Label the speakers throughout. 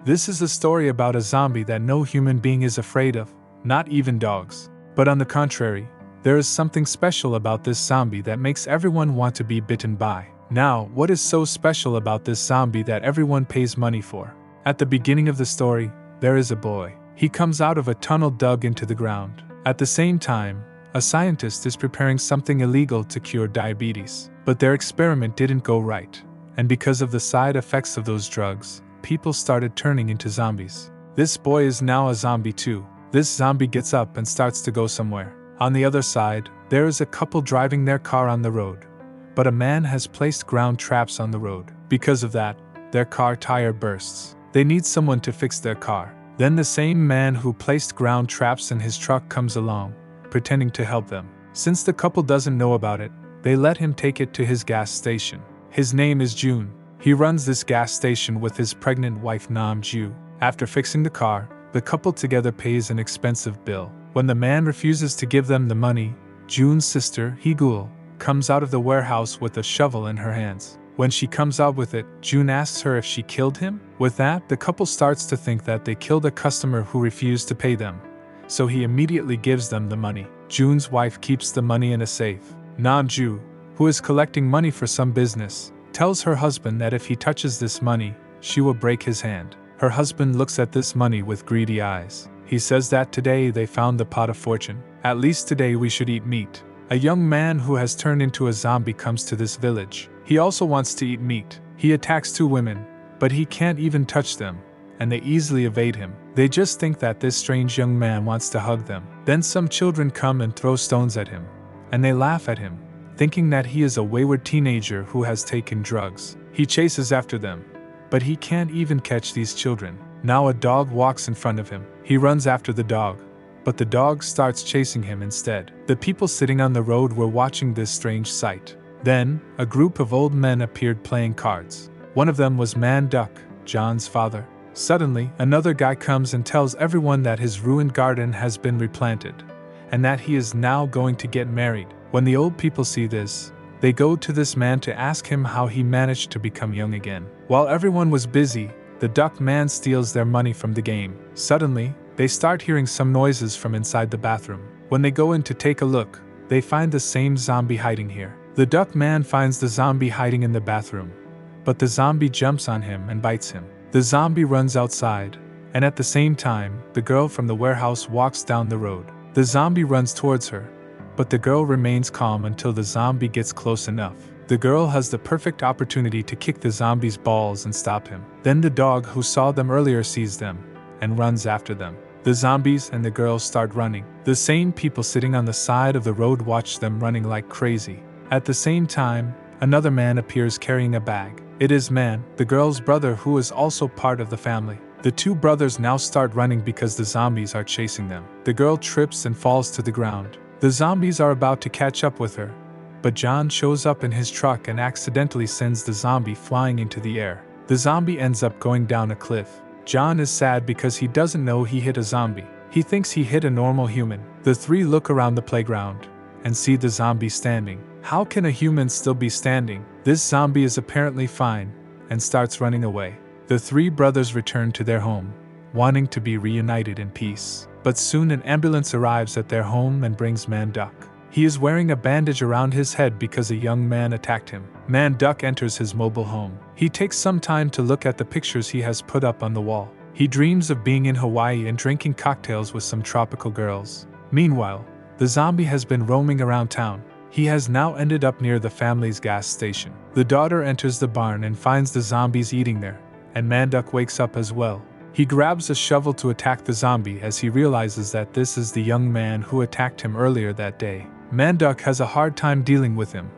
Speaker 1: This is a story about a zombie that no human being is afraid of, not even dogs. But on the contrary, there is something special about this zombie that makes everyone want to be bitten by. Now, what is so special about this zombie that everyone pays money for? At the beginning of the story, there is a boy. He comes out of a tunnel dug into the ground. At the same time, a scientist is preparing something illegal to cure diabetes. But their experiment didn't go right. And because of the side effects of those drugs, people started turning into zombies. This boy is now a zombie too. This zombie gets up and starts to go somewhere. On the other side, there is a couple driving their car on the road. But a man has placed ground traps on the road. Because of that, their car tire bursts. They need someone to fix their car. Then the same man who placed ground traps in his truck comes along, pretending to help them. Since the couple doesn't know about it, they let him take it to his gas station. His name is June. He runs this gas station with his pregnant wife Nam-ju. After fixing the car, the couple together pays an expensive bill. When the man refuses to give them the money, June's sister, Hee-gul, comes out of the warehouse with a shovel in her hands. When she comes out with it, June asks her if she killed him. With that, the couple starts to think that they killed a customer who refused to pay them. So he immediately gives them the money. June's wife keeps the money in a safe. Nam-ju, who is collecting money for some business, tells her husband that if he touches this money, she will break his hand. Her husband looks at this money with greedy eyes. He says that today they found the pot of fortune. At least today we should eat meat. A young man who has turned into a zombie comes to this village. He also wants to eat meat. He attacks two women, but he can't even touch them, and they easily evade him. They just think that this strange young man wants to hug them. Then some children come and throw stones at him, and they laugh at him, thinking that he is a wayward teenager who has taken drugs. He chases after them, but he can't even catch these children. Now a dog walks in front of him. He runs after the dog, but the dog starts chasing him instead. The people sitting on the road were watching this strange sight. Then, a group of old men appeared playing cards. One of them was Man Duck, John's father. Suddenly, another guy comes and tells everyone that his ruined garden has been replanted, and that he is now going to get married. When the old people see this, they go to this man to ask him how he managed to become young again. While everyone was busy, the duck man steals their money from the game. Suddenly, they start hearing some noises from inside the bathroom. When they go in to take a look, they find the same zombie hiding here. The duck man finds the zombie hiding in the bathroom, but the zombie jumps on him and bites him. The zombie runs outside, and at the same time, the girl from the warehouse walks down the road. The zombie runs towards her, but the girl remains calm until the zombie gets close enough. The girl has the perfect opportunity to kick the zombie's balls and stop him. Then the dog who saw them earlier sees them and runs after them. The zombies and the girl start running. The same people sitting on the side of the road watch them running like crazy. At the same time, another man appears carrying a bag. It is Man, the girl's brother, who is also part of the family. The two brothers now start running because the zombies are chasing them. The girl trips and falls to the ground. The zombies are about to catch up with her, but John shows up in his truck and accidentally sends the zombie flying into the air. The zombie ends up going down a cliff. John is sad because he doesn't know he hit a zombie. He thinks he hit a normal human. The three look around the playground and see the zombie standing. How can a human still be standing? This zombie is apparently fine and starts running away. The three brothers return to their home, wanting to be reunited in peace. But soon an ambulance arrives at their home and brings Man Duck. He is wearing a bandage around his head because a young man attacked him. Man Duck enters his mobile home. He takes some time to look at the pictures he has put up on the wall. He dreams of being in Hawaii and drinking cocktails with some tropical girls. Meanwhile, the zombie has been roaming around town. He has now ended up near the family's gas station. The daughter enters the barn and finds the zombies eating there, and Man Duck wakes up as well. He grabs a shovel to attack the zombie as he realizes that this is the young man who attacked him earlier that day. Man Duck has a hard time dealing with him,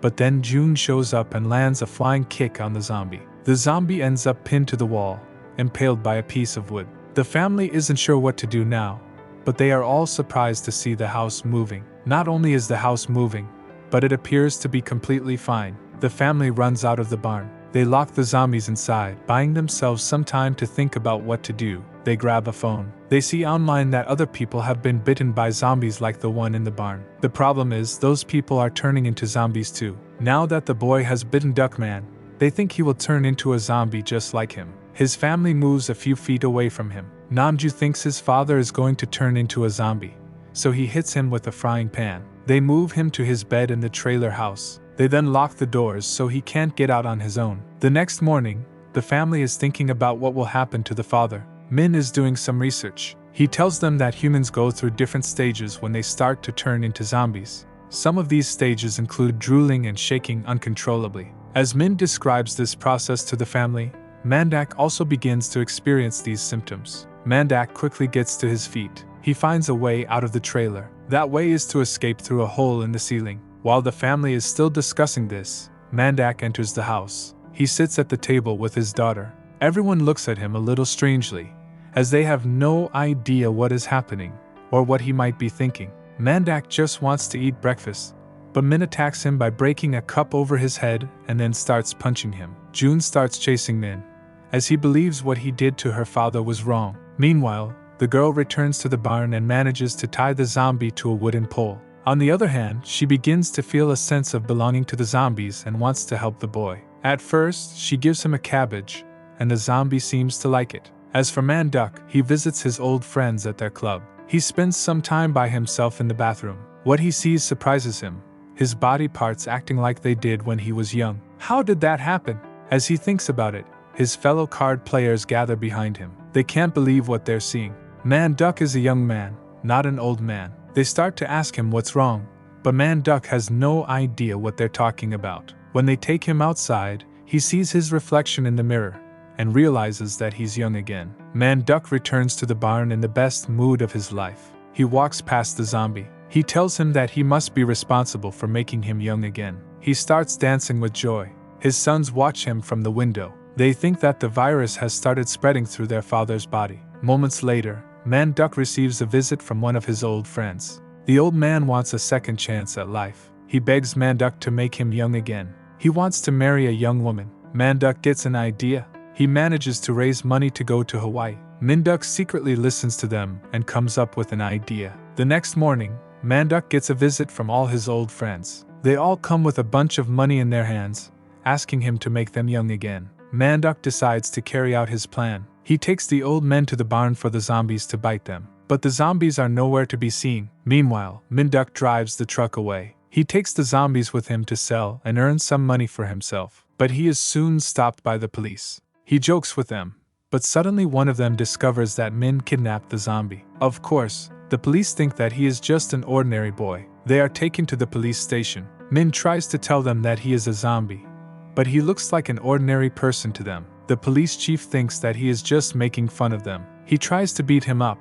Speaker 1: but then June shows up and lands a flying kick on the zombie. The zombie ends up pinned to the wall, impaled by a piece of wood. The family isn't sure what to do now, but they are all surprised to see the house moving. Not only is the house moving, but it appears to be completely fine. The family runs out of the barn. They lock the zombies inside, buying themselves some time to think about what to do. They grab a phone. They see online that other people have been bitten by zombies like the one in the barn. The problem is, those people are turning into zombies too. Now that the boy has bitten Duckman, they think he will turn into a zombie just like him. His family moves a few feet away from him. Namju thinks his father is going to turn into a zombie, so he hits him with a frying pan. They move him to his bed in the trailer house. They then lock the doors so he can't get out on his own. The next morning, the family is thinking about what will happen to the father. Min is doing some research. He tells them that humans go through different stages when they start to turn into zombies. Some of these stages include drooling and shaking uncontrollably. As Min describes this process to the family, Mandak also begins to experience these symptoms. Mandak quickly gets to his feet. He finds a way out of the trailer. That way is to escape through a hole in the ceiling. While the family is still discussing this, Mandak enters the house. He sits at the table with his daughter. Everyone looks at him a little strangely, as they have no idea what is happening, or what he might be thinking. Mandak just wants to eat breakfast, but Min attacks him by breaking a cup over his head and then starts punching him. June starts chasing Min, as he believes what he did to her father was wrong. Meanwhile, the girl returns to the barn and manages to tie the zombie to a wooden pole. On the other hand, she begins to feel a sense of belonging to the zombies and wants to help the boy. At first, she gives him a cabbage, and the zombie seems to like it. As for Mandak, he visits his old friends at their club. He spends some time by himself in the bathroom. What he sees surprises him, his body parts acting like they did when he was young. How did that happen? As he thinks about it, his fellow card players gather behind him. They can't believe what they're seeing. Mandak is a young man, not an old man. They start to ask him what's wrong, but Mandak has no idea what they're talking about. When they take him outside, he sees his reflection in the mirror and realizes that he's young again. Mandak returns to the barn in the best mood of his life. He walks past the zombie. He tells him that he must be responsible for making him young again. He starts dancing with joy. His sons watch him from the window. They think that the virus has started spreading through their father's body. Moments later, Mandak receives a visit from one of his old friends. The old man wants a second chance at life. He begs Mandak to make him young again. He wants to marry a young woman. Mandak gets an idea. He manages to raise money to go to Hawaii. Mandak secretly listens to them and comes up with an idea. The next morning, Mandak gets a visit from all his old friends. They all come with a bunch of money in their hands, asking him to make them young again. Mandak decides to carry out his plan. He takes the old men to the barn for the zombies to bite them, but the zombies are nowhere to be seen. Meanwhile, Mandak drives the truck away. He takes the zombies with him to sell and earn some money for himself, but he is soon stopped by the police. He jokes with them, but suddenly one of them discovers that Min kidnapped the zombie. Of course, the police think that he is just an ordinary boy. They are taken to the police station. Min tries to tell them that he is a zombie, but he looks like an ordinary person to them. The police chief thinks that he is just making fun of them. He tries to beat him up,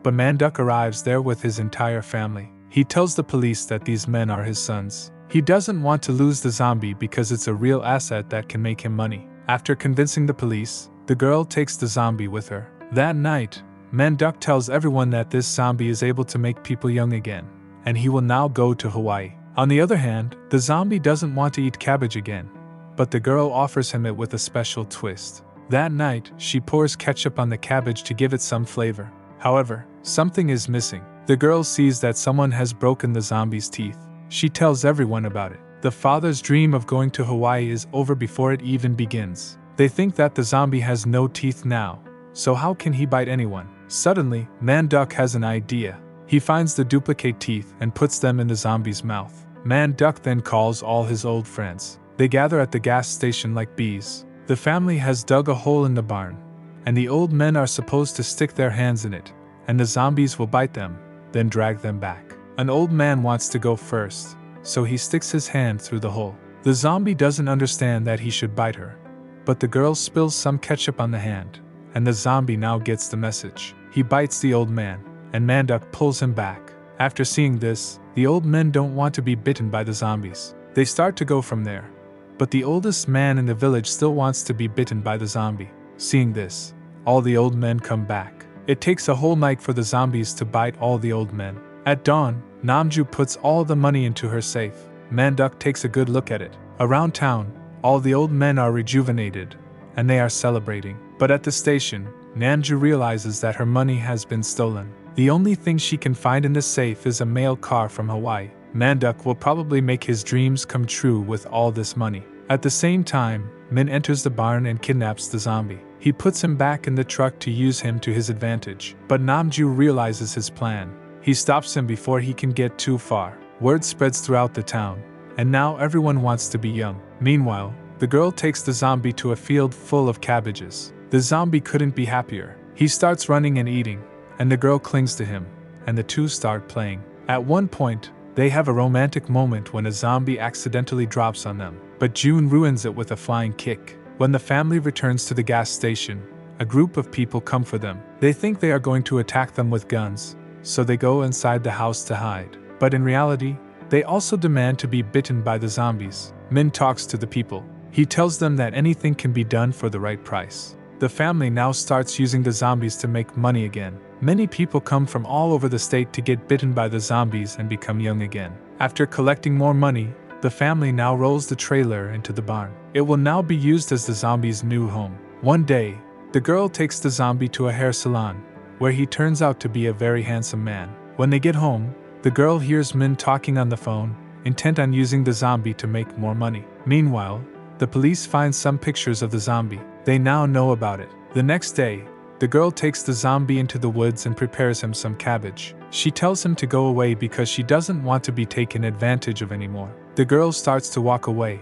Speaker 1: but Mandak arrives there with his entire family. He tells the police that these men are his sons. He doesn't want to lose the zombie because it's a real asset that can make him money. After convincing the police, the girl takes the zombie with her. That night, Mandak tells everyone that this zombie is able to make people young again, and he will now go to Hawaii. On the other hand, the zombie doesn't want to eat cabbage again, but the girl offers him it with a special twist. That night, she pours ketchup on the cabbage to give it some flavor. However, something is missing. The girl sees that someone has broken the zombie's teeth. She tells everyone about it. The father's dream of going to Hawaii is over before it even begins. They think that the zombie has no teeth now, so how can he bite anyone? Suddenly, Mandak has an idea. He finds the duplicate teeth and puts them in the zombie's mouth. Mandak then calls all his old friends. They gather at the gas station like bees. The family has dug a hole in the barn, and the old men are supposed to stick their hands in it, and the zombies will bite them, then drag them back. An old man wants to go first, so he sticks his hand through the hole. The zombie doesn't understand that he should bite her, but the girl spills some ketchup on the hand, and the zombie now gets the message. He bites the old man, and Mandak pulls him back. After seeing this, the old men don't want to be bitten by the zombies. They start to go from there, but the oldest man in the village still wants to be bitten by the zombie. Seeing this, all the old men come back. It takes a whole night for the zombies to bite all the old men. At dawn, Namju puts all the money into her safe. Mandak takes a good look at it. Around town, all the old men are rejuvenated, and they are celebrating. But at the station, Namju realizes that her money has been stolen. The only thing she can find in the safe is a mail car from Hawaii. Mandak will probably make his dreams come true with all this money. At the same time, Min enters the barn and kidnaps the zombie. He puts him back in the truck to use him to his advantage, but Namju realizes his plan. He stops him before he can get too far. Word spreads throughout the town, and now everyone wants to be young. Meanwhile, the girl takes the zombie to a field full of cabbages. The zombie couldn't be happier. He starts running and eating, and the girl clings to him, and the two start playing. At one point, they have a romantic moment when a zombie accidentally drops on them, but June ruins it with a flying kick. When the family returns to the gas station, a group of people come for them. They think they are going to attack them with guns, so they go inside the house to hide. But in reality, they also demand to be bitten by the zombies. Min talks to the people. He tells them that anything can be done for the right price. The family now starts using the zombies to make money again. Many people come from all over the state to get bitten by the zombies and become young again. After collecting more money, the family now rolls the trailer into the barn. It will now be used as the zombie's new home. One day, the girl takes the zombie to a hair salon, where he turns out to be a very handsome man. When they get home, the girl hears Min talking on the phone, intent on using the zombie to make more money. Meanwhile, the police find some pictures of the zombie. They now know about it. The next day, the girl takes the zombie into the woods and prepares him some cabbage. She tells him to go away because she doesn't want to be taken advantage of anymore. The girl starts to walk away,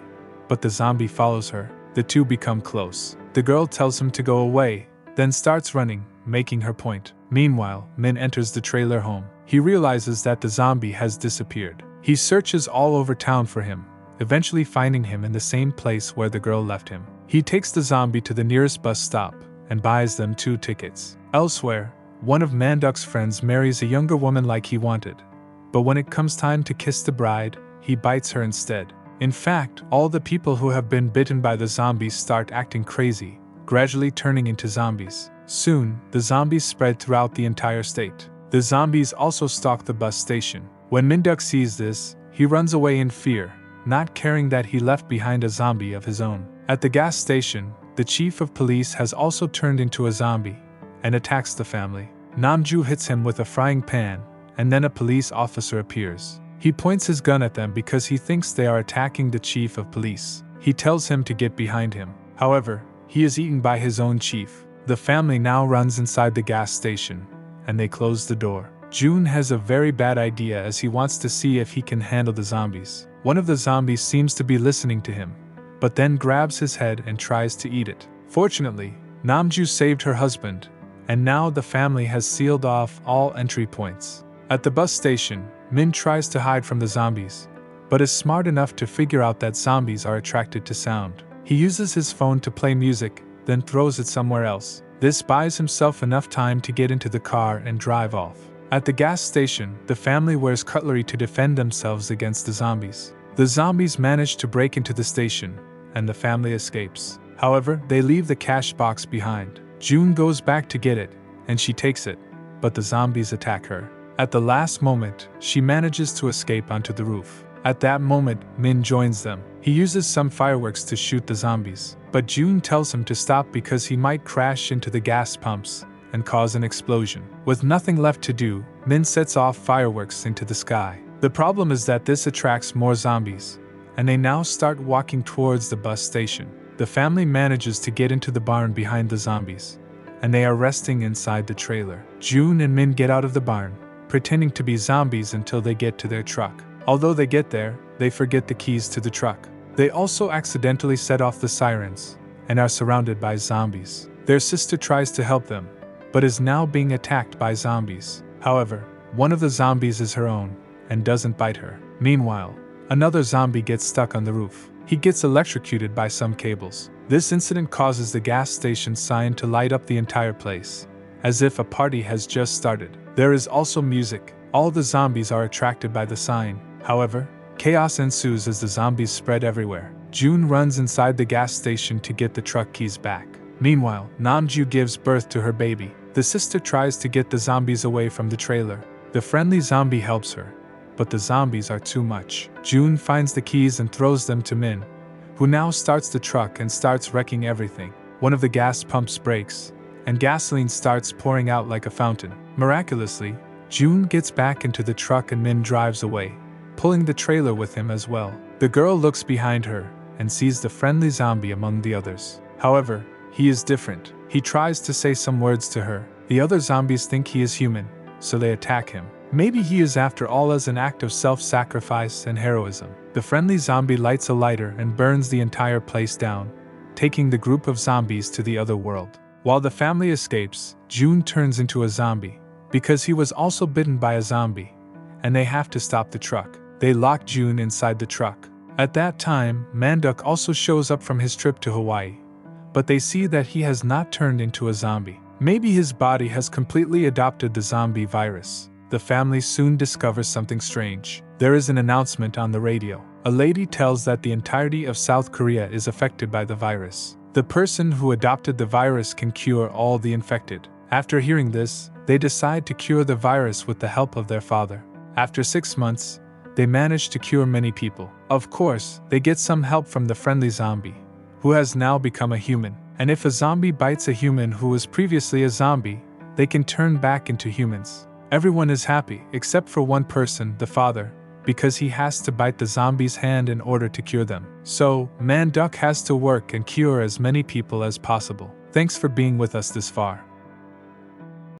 Speaker 1: but the zombie follows her. The two become close. The girl tells him to go away, then starts running, making her point. Meanwhile, Min enters the trailer home. He realizes that the zombie has disappeared. He searches all over town for him, eventually finding him in the same place where the girl left him. He takes the zombie to the nearest bus stop and buys them 2 tickets. Elsewhere, one of Manduk's friends marries a younger woman like he wanted, but when it comes time to kiss the bride, he bites her instead. In fact, all the people who have been bitten by the zombies start acting crazy, gradually turning into zombies. Soon, the zombies spread throughout the entire state. The zombies also stalk the bus station. When Minduk sees this, he runs away in fear, not caring that he left behind a zombie of his own. At the gas station, the chief of police has also turned into a zombie and attacks the family. Namju hits him with a frying pan, and then a police officer appears. He points his gun at them because he thinks they are attacking the chief of police. He tells him to get behind him. However, he is eaten by his own chief. The family now runs inside the gas station, and they close the door. June has a very bad idea as he wants to see if he can handle the zombies. One of the zombies seems to be listening to him, but then grabs his head and tries to eat it. Fortunately, Namju saved her husband, and now the family has sealed off all entry points. At the bus station, Min tries to hide from the zombies, but is smart enough to figure out that zombies are attracted to sound. He uses his phone to play music, then throws it somewhere else. This buys himself enough time to get into the car and drive off. At the gas station, the family wears cutlery to defend themselves against the zombies. The zombies manage to break into the station, and the family escapes. However, they leave the cash box behind. June goes back to get it, and she takes it, but the zombies attack her. At the last moment, she manages to escape onto the roof. At that moment, Min joins them. He uses some fireworks to shoot the zombies, but June tells him to stop because he might crash into the gas pumps and cause an explosion. With nothing left to do, Min sets off fireworks into the sky. The problem is that this attracts more zombies, and they now start walking towards the bus station. The family manages to get into the barn behind the zombies, and they are resting inside the trailer. June and Min get out of the barn, pretending to be zombies until they get to their truck. Although they get there, they forget the keys to the truck. They also accidentally set off the sirens, and are surrounded by zombies. Their sister tries to help them, but is now being attacked by zombies. However, one of the zombies is her own, and doesn't bite her. Meanwhile, another zombie gets stuck on the roof. He gets electrocuted by some cables. This incident causes the gas station sign to light up the entire place, as if a party has just started. There is also music. All the zombies are attracted by the sign. However, chaos ensues as the zombies spread everywhere. June runs inside the gas station to get the truck keys back. Meanwhile, Namju gives birth to her baby. The sister tries to get the zombies away from the trailer. The friendly zombie helps her, but the zombies are too much. June finds the keys and throws them to Min, who now starts the truck and starts wrecking everything. One of the gas pumps breaks, and gasoline starts pouring out like a fountain. Miraculously, June gets back into the truck and Min drives away, pulling the trailer with him as well. The girl looks behind her and sees the friendly zombie among the others. However, he is different. He tries to say some words to her. The other zombies think he is human, so they attack him. Maybe he is after all as an act of self-sacrifice and heroism. The friendly zombie lights a lighter and burns the entire place down, taking the group of zombies to the other world. While the family escapes, June turns into a zombie, because he was also bitten by a zombie, and they have to stop the truck. They lock June inside the truck. At that time, Manduck also shows up from his trip to Hawaii, but they see that he has not turned into a zombie. Maybe his body has completely adopted the zombie virus. The family soon discovers something strange. There is an announcement on the radio. A lady tells that the entirety of South Korea is affected by the virus. The person who adopted the virus can cure all the infected. After hearing this, they decide to cure the virus with the help of their father. After 6 months, they manage to cure many people. Of course, they get some help from the friendly zombie, who has now become a human. And if a zombie bites a human who was previously a zombie, they can turn back into humans. Everyone is happy, except for one person, the father, because he has to bite the zombie's hand in order to cure them. So, Manduck has to work and cure as many people as possible. Thanks for being with us this far.